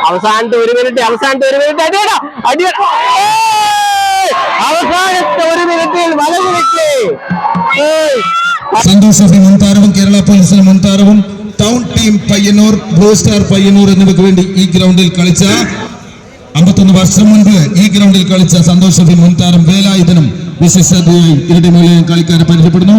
അവസാനത്തെ ഒരു മിനിറ്റ് അടിയടാ അവസാനത്തെ ഒരു മിനിറ്റിൽ വലകുറിക്ക് സന്തോഷ് ട്രോഫി മുൻതാരവും കേരള പോലീസിന് മുൻതാരവും town team Payyanur blue star Payyanur എന്നിവർക്ക് വേണ്ടി ഈ ഗ്രൗണ്ടിൽ കളിച്ച 51 വർഷം മുൻപ് ഈ ഗ്രൗണ്ടിൽ കളിച്ച സന്തോഷ് ട്രോഫി മുൻതാരം വേലായുധനും വിശിഷ്ടതയായി ഇരു ടീമുകളെയും കളിക്കാരെ പരിചയപ്പെടുന്നു.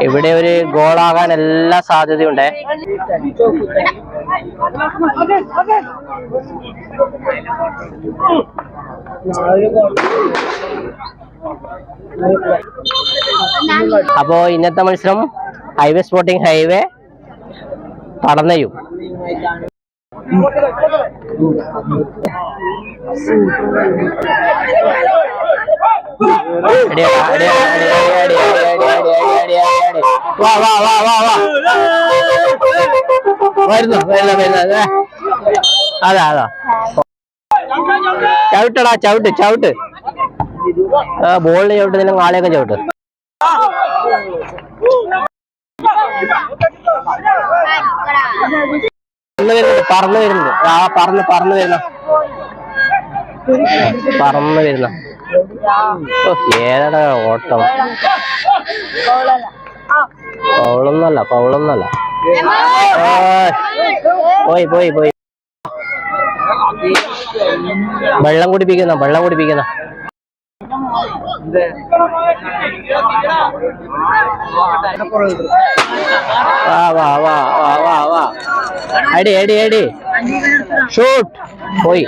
ഇവിടെ ഒരു ഗോളാകാൻ എല്ലാ സാധ്യതയുണ്ട്. അപ്പോ ഇന്നത്തെ മത്സരം ഹൈവേ സ്പോർട്ടിംഗ് ഹൈവേ പടന്നയും അതാ ചവിട്ടടാ ചവിട്ട് ബോളിന് ചവിട്ടുന്നില്ല ആളെയൊക്കെ ചവിട്ട്. പറന്നു വരുന്നുണ്ട് ഏതാ ഓട്ടം. പൗളൊന്നല്ല പോയി വെള്ളം കുടിപ്പിക്കുന്ന വാ അടി ഷൂട്ട് പോയി.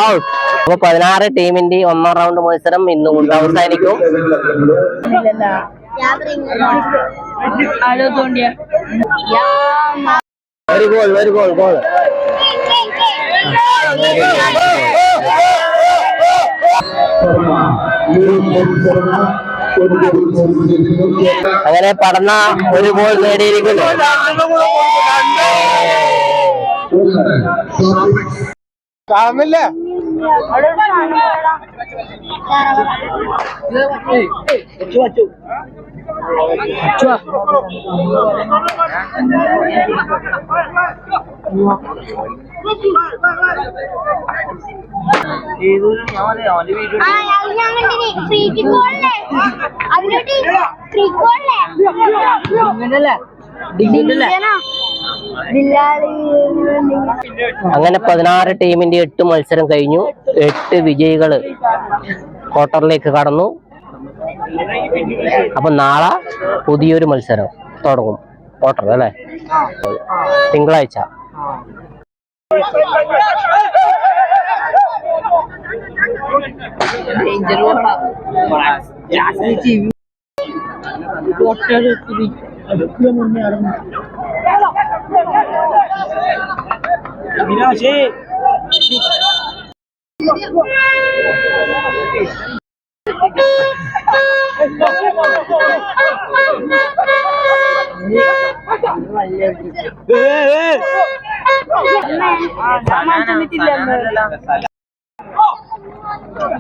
ഔട്ട്. അപ്പൊ 16 ടീമിന്റെ 1ാം റൗണ്ട് മത്സരം ഇന്നുകൊണ്ട് അവസാനിക്കും. ഒരു ഗോൾ അങ്ങനെ പടന്ന ഒരു ഗോൾ നേടിയിരിക്കുന്നു. കാണുന്നില്ല അങ്ങനെ 16 ടീമിന്റെ 8 മത്സരം കഴിഞ്ഞു. 8 വിജയികള് ക്വാർട്ടറിലേക്ക് കടന്നു. അപ്പൊ നാളെ പുതിയൊരു മത്സരം തുടങ്ങും. ക്വാർട്ടർ അല്ലേ, തിങ്കളാഴ്ച.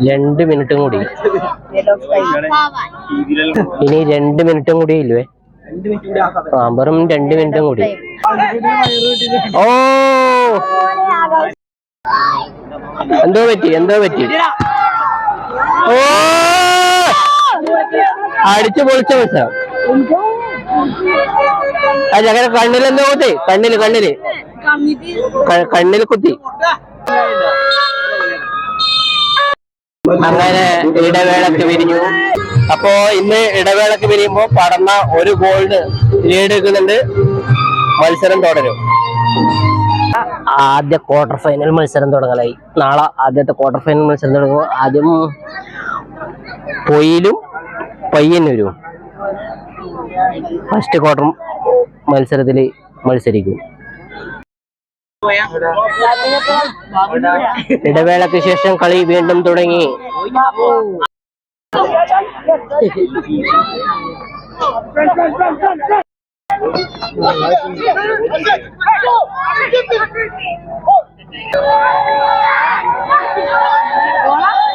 രണ്ട് മിനിറ്റും കൂടി, ഇനി 2 മിനിറ്റും കൂടി ഇല്ലേ? വെറും 2 മിനിറ്റും കൂടി. ഓ എന്തോ പറ്റി. ഓ അടിച്ചു പൊളിച്ച മത്സരം. അങ്ങനെ കണ്ണിലെന്തോ കുത്തി, കണ്ണില് കുത്തി. അങ്ങനെ ഇടവേളക്ക് പിരിഞ്ഞു. അപ്പോ ഇന്ന് ഇടവേളക്ക് പിരിയുമ്പോ പടന്ന ഒരു ഗോളിന് ലീഡ് എടുക്കുന്നുണ്ട്. മത്സരം തുടരും. ആദ്യ ക്വാർട്ടർ ഫൈനൽ മത്സരം തുടങ്ങലായി. നാളെ ആദ്യത്തെ ക്വാർട്ടർ ഫൈനൽ മത്സരം തുടങ്ങുമ്പോൾ ആദ്യം പൊയിലും പയ്യന്നൂരും ഫസ്റ്റ് ക്വാർട്ടർ മത്സരത്തിൽ മത്സരിക്കും. ഇടവേളക്ക് ശേഷം കളി വീണ്ടും തുടങ്ങി.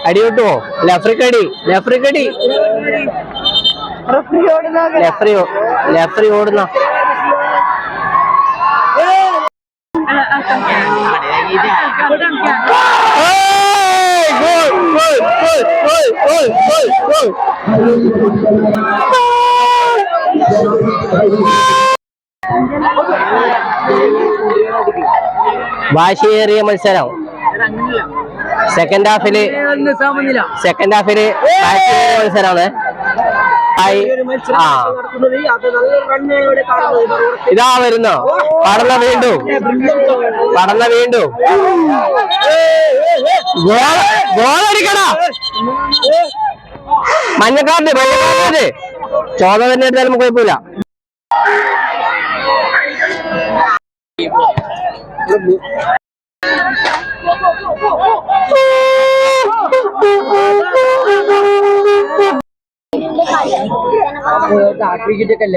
അടി കിട്ടുമോ? ലഫ്രിക്കടി ലഫ്രിക്കടി ലഫ്രി ഓടുന്ന വാശിയേറിയ മത്സരം. സെക്കൻഡ് ഹാഫില് മത്സരമാണ്. ഇതാ വരുന്നോ? പടന്ന വീണ്ടും ഗോളടിക്കണ. മഞ്ഞക്കാർഡ് ചോദ തന്നെ എടുത്താലും കുഴപ്പമില്ല. ക്രിക്കറ്റൊക്കെ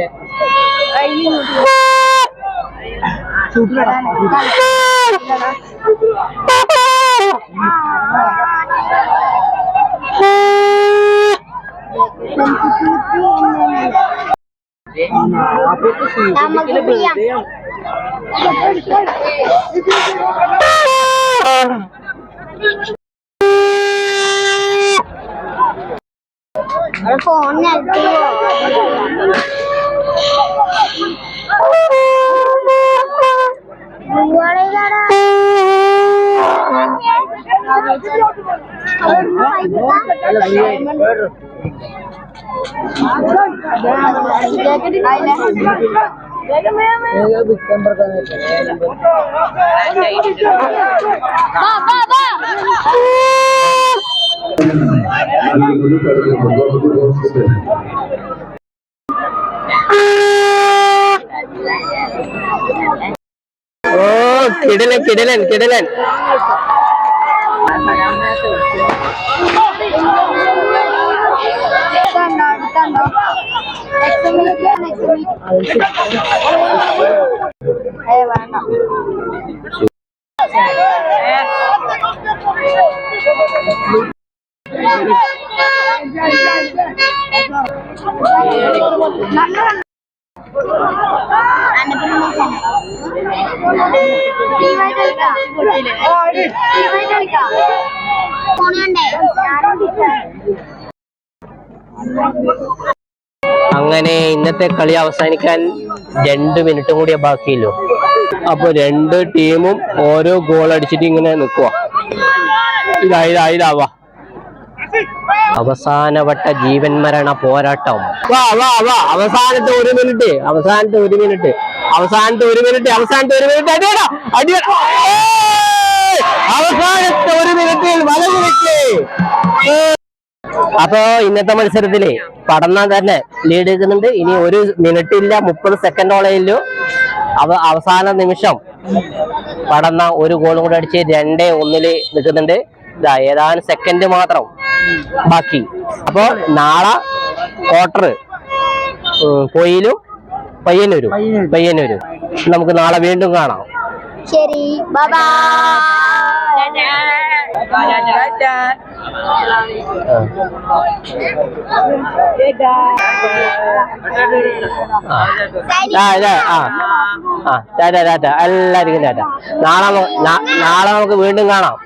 ഫോൺ ഓ കിടിലൻ അങ്ങനെ ഇന്നത്തെ കളി അവസാനിക്കാൻ 2 മിനിറ്റും കൂടിയേ ബാക്കിയുള്ളൂ. അപ്പൊ രണ്ട് ടീമും ഓരോ ഗോൾ അടിച്ചിട്ട് ഇങ്ങനെ നിൽക്കുക. ഇതാവാ അവസാനവട്ട ജീവൻ മരണ പോരാട്ടം. അവസാനത്തെ ഒരു മിനിറ്റ് അവസാനത്തെ ഒരു മിനിറ്റ് അപ്പൊ ഇന്നത്തെ മത്സരത്തില് പടന്ന തന്നെ ലീഡ് എടുക്കുന്നുണ്ട്. ഇനി 1 മിനിറ്റ് ഇല്ല, 30 സെക്കൻഡോളേ ഉള്ളൂ. അവസാന നിമിഷം പടന്ന ഒരു ഗോളും കൂടെ അടിച്ച് 2-1 നിൽക്കുന്നുണ്ട്. ഏതാനും സെക്കൻഡ് മാത്രം ബാക്കി. അപ്പൊ നാളെ ക്വാർട്ടർ പൊയിലും പയ്യന്നൂരും നമുക്ക് നാളെ വീണ്ടും കാണാം. ശരി, ബൈ. എല്ലാവർക്കും ടാറ്റ. നാളെ നമുക്ക് വീണ്ടും കാണാം.